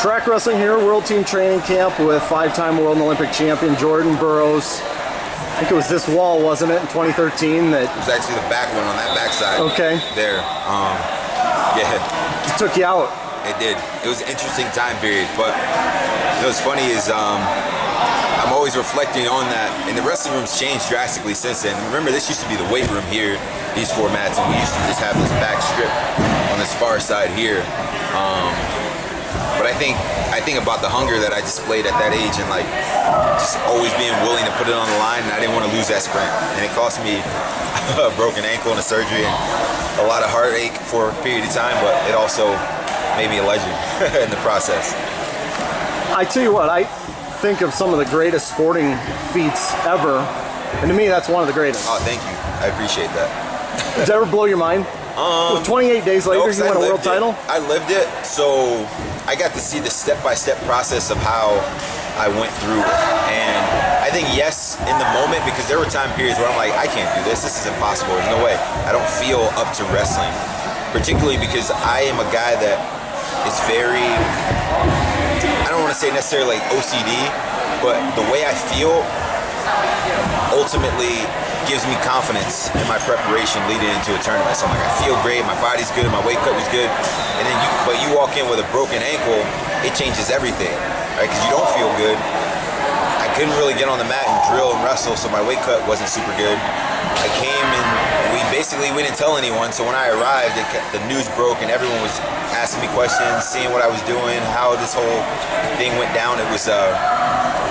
Track wrestling here, World Team Training Camp with 5-time World and Olympic champion Jordan Burroughs. I think it was this wall, wasn't it, in 2013? That it was actually the back one on that backside. Okay. There. Yeah. It took you out. It did. It was an interesting time period, but what's funny is I'm always reflecting on that, and the wrestling room's changed drastically since then. Remember, this used to be the weight room here, these 4 mats, and we used to just have this back strip on this far side here. But I think about the hunger that I displayed at that age, and like just always being willing to put it on the line, and I didn't want to lose that sprint. And it cost me a broken ankle and a surgery and a lot of heartache for a period of time, but it also made me a legend in the process. I tell you what, I think of some of the greatest sporting feats ever, and to me that's one of the greatest. Oh, thank you. I appreciate that. Does that ever blow your mind? With 28 days later, you won a world title? I lived it, so I got to see the step-by-step process of how I went through it. And I think, yes, in the moment, because there were time periods where I'm like, I can't do this. This is impossible. There's no way. I don't feel up to wrestling, particularly because I am a guy that is very, I don't want to say necessarily like OCD, but the way I feel ultimately gives me confidence in my preparation leading into a tournament. So I'm like, I feel great, my body's good, my weight cut was good, and then you walk in with a broken ankle, it changes everything, right? Because you don't feel good. I couldn't really get on the mat and drill and wrestle, so my weight cut wasn't super good. I came and we didn't tell anyone, so when I arrived, the news broke and everyone was asking me questions, seeing what I was doing, how this whole thing went down. It was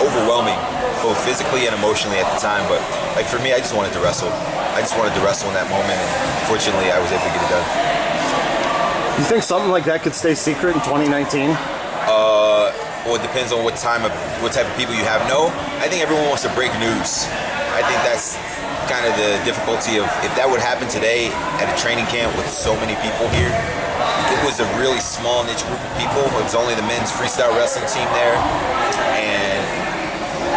overwhelming, both physically and emotionally at the time, but like for me, I just wanted to wrestle. I just wanted to wrestle in that moment, and fortunately, I was able to get it done. You think something like that could stay secret in 2019? Well, it depends on what type of people you have. No, I think everyone wants to break news. I think that's kind of the difficulty of, if that would happen today at a training camp with so many people here. It was a really small niche group of people. It was only the men's freestyle wrestling team there, and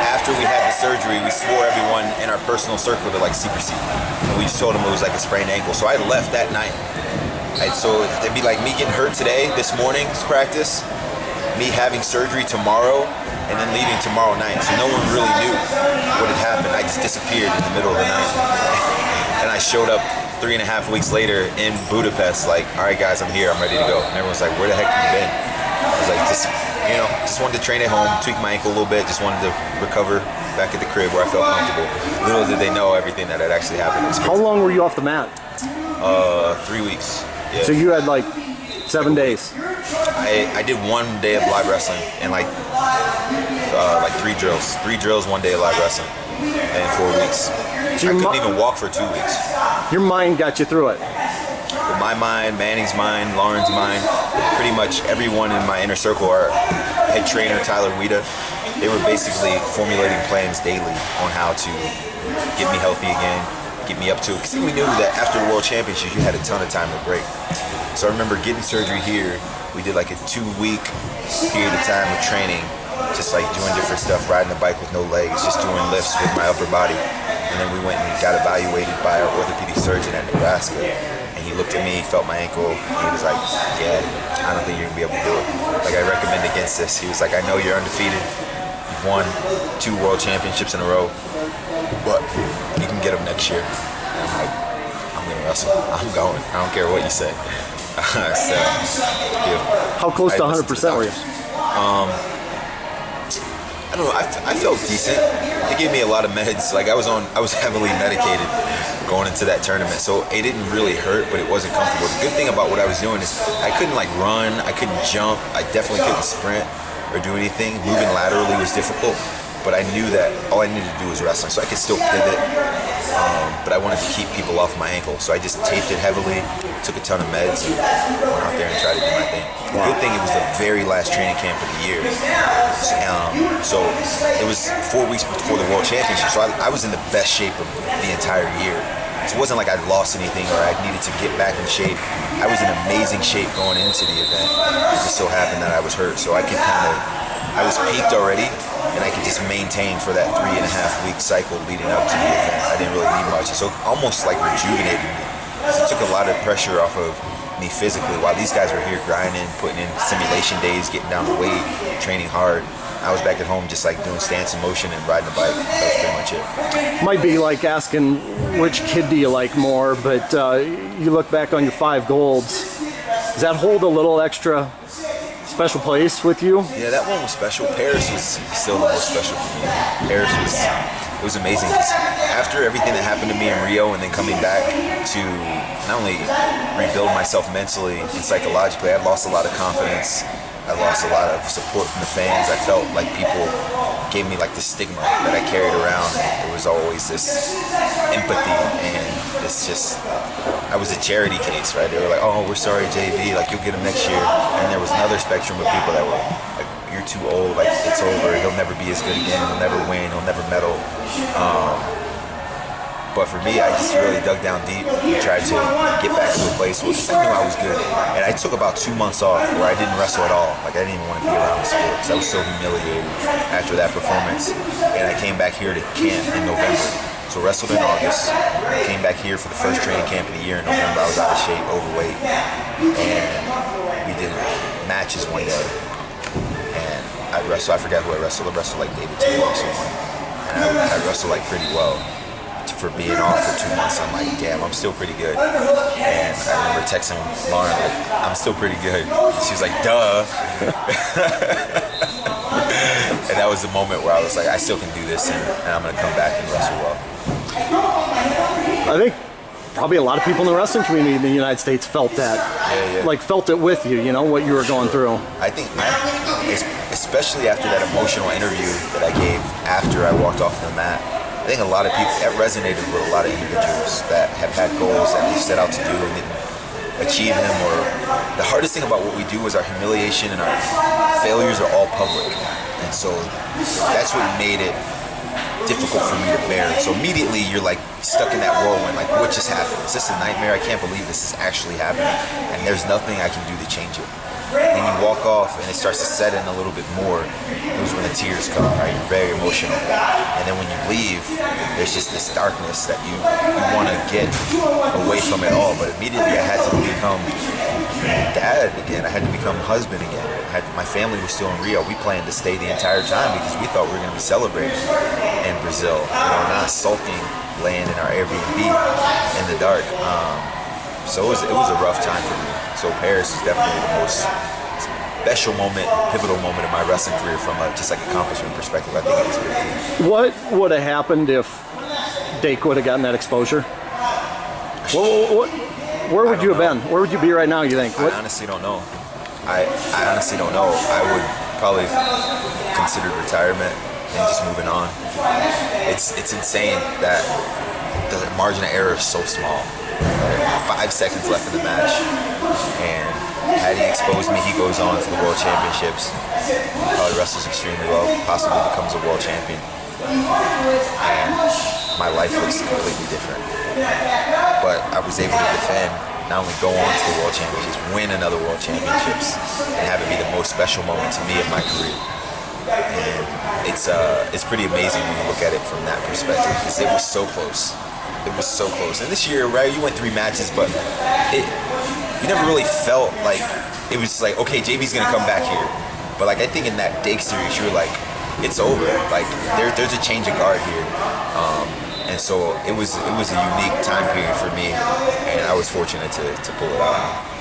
after we had the surgery, we swore everyone in our personal circle to like secrecy, and we just told them it was like a sprained ankle. So I left that night. So it'd be like me getting hurt today, this morning's practice, me having surgery tomorrow, and then leaving tomorrow night. So no one really knew what had happened. I just disappeared in the middle of the night, and I showed up 3.5 weeks later in Budapest, like, all right guys, I'm here, I'm ready to go. And everyone's like, where the heck have you been? I was like, just wanted to train at home, tweak my ankle a little bit, just wanted to recover back at the crib where I felt comfortable. Little did they know everything that had actually happened. How long were you off the mat? 3 weeks. Yeah. So you had like 7 days. I did 1 day of live wrestling and like 3 drills. 3 drills, 1 day of live wrestling, and 4 weeks. So I couldn't even walk for 2 weeks. Your mind got you through it. But my mind, Manning's mind, Lauren's mind, pretty much everyone in my inner circle, our head trainer, Tyler Weeda, they were basically formulating plans daily on how to get me healthy again, get me up to it. Because we knew that after the World Championships, you had a ton of time to break. So I remember getting surgery here. We did like a 2-week period of time of training, just like doing different stuff, riding the bike with no legs, just doing lifts with my upper body. And then we went and got evaluated by our orthopedic surgeon at Nebraska. And he looked at me, he felt my ankle, and he was like, yeah, I don't think you're gonna be able to do it. Like, I recommend against this. He was like, I know you're undefeated. You've won 2 world championships in a row, but you can get them next year. And I'm like, I'm gonna wrestle. I'm going. I don't care what you say. So, yeah. How close to 100% were you? I don't know. I felt decent. They gave me a lot of meds. Like I was heavily medicated going into that tournament, so it didn't really hurt, but it wasn't comfortable. The good thing about what I was doing is I couldn't like run, I couldn't jump, I definitely couldn't sprint or do anything. Moving laterally was difficult, but I knew that all I needed to do was wrestling, so I could still pivot. But I wanted to keep people off my ankle, so I just taped it heavily, took a ton of meds, and went out there and tried to do my thing. The good thing, it was the very last training camp of the year. So it was 4 weeks before the World Championship, so I was in the best shape of the entire year. So it wasn't like I'd lost anything or I needed to get back in shape. I was in amazing shape going into the event. It just so happened that I was hurt, so I was peaked already, and I could just maintain for that 3.5-week cycle leading up to the event. I didn't really need much, so almost like rejuvenated me. It took a lot of pressure off of me physically. While these guys were here grinding, putting in simulation days, getting down the weight, training hard, I was back at home just like doing stance and motion and riding a bike. That was pretty much it. Might be like asking which kid do you like more, but you look back on your 5 golds. Does that hold a little extra special place with you? Yeah, that one was special. Paris was still the most special for me. Paris was amazing because after everything that happened to me in Rio and then coming back to not only rebuild myself mentally and psychologically, I lost a lot of confidence. I lost a lot of support from the fans. I felt like people gave me like this stigma that I carried around. There was always this empathy and it's just, I was a charity case, right? They were like, oh, we're sorry, JB, like you'll get him next year. And there was another spectrum of people that were like, you're too old, like it's over, he'll never be as good again, he'll never win, he'll never medal. But for me, I just really dug down deep and tried to get back to a place where I knew I was good. And I took about 2 months off where I didn't wrestle at all. Like I didn't even want to be around the sport because I was so humiliated after that performance. And I came back here to camp in November. So wrestled in August, came back here for the first training camp of the year in November. I was out of shape, overweight, and we did matches one day. And I forgot who I wrestled. I wrestled like David Taylor or someone. And I wrestled like pretty well. For being off for 2 months, I'm like, damn, I'm still pretty good. And I remember texting Lauren, like, I'm still pretty good. She was like, duh. And that was the moment where I was like, I still can do this, and I'm going to come back and wrestle well. I think probably a lot of people in the wrestling community in the United States felt that. Yeah. Like felt it with you, what you were going through. I think, especially after that emotional interview that I gave after I walked off the mat, I think a lot of people, that resonated with a lot of individuals that have had goals that they set out to do and didn't achieve them. Or the hardest thing about what we do is our humiliation and our failures are all public. And so that's what made it difficult for me to bear. So immediately you're like stuck in that whirlwind, like what just happened? Is this a nightmare? I can't believe this is actually happening. And there's nothing I can do to change it. And you walk off and it starts to set in a little bit more. It was when the tears come, right? You're very emotional. And then when you leave, there's just this darkness that you want to get away from it all. But immediately I had to become dad again. I had to become husband again. My family was still in Rio. We planned to stay the entire time because we thought we were going to be celebrating in Brazil. Not sulking, laying in our Airbnb in the dark. So it was a rough time for me. So Paris is definitely the most special moment, pivotal moment in my wrestling career from just like accomplishment perspective. I think it was pretty cool. What would have happened if Dake would have gotten that exposure? Where would you have been? Where would you be right now, you think? I honestly don't know. I honestly don't know. I would probably consider retirement and just moving on. It's insane that the margin of error is so small. 5 seconds left in the match, and had he exposed me, he goes on to the World Championships, probably wrestles extremely well, possibly becomes a world champion, and my life looks completely different. But I was able to defend, not only go on to the World Championships, win another World Championships, and have it be the most special moment to me of my career. And it's pretty amazing when you look at it from that perspective, because it was so close. It was so close. And this year, right, you went 3 matches, but you never really felt like it was like, okay, JB's gonna come back here. But like I think in that Dake series, you were like, it's over. Like there's a change of guard here. And so it was a unique time period for me, and I was fortunate to pull it out.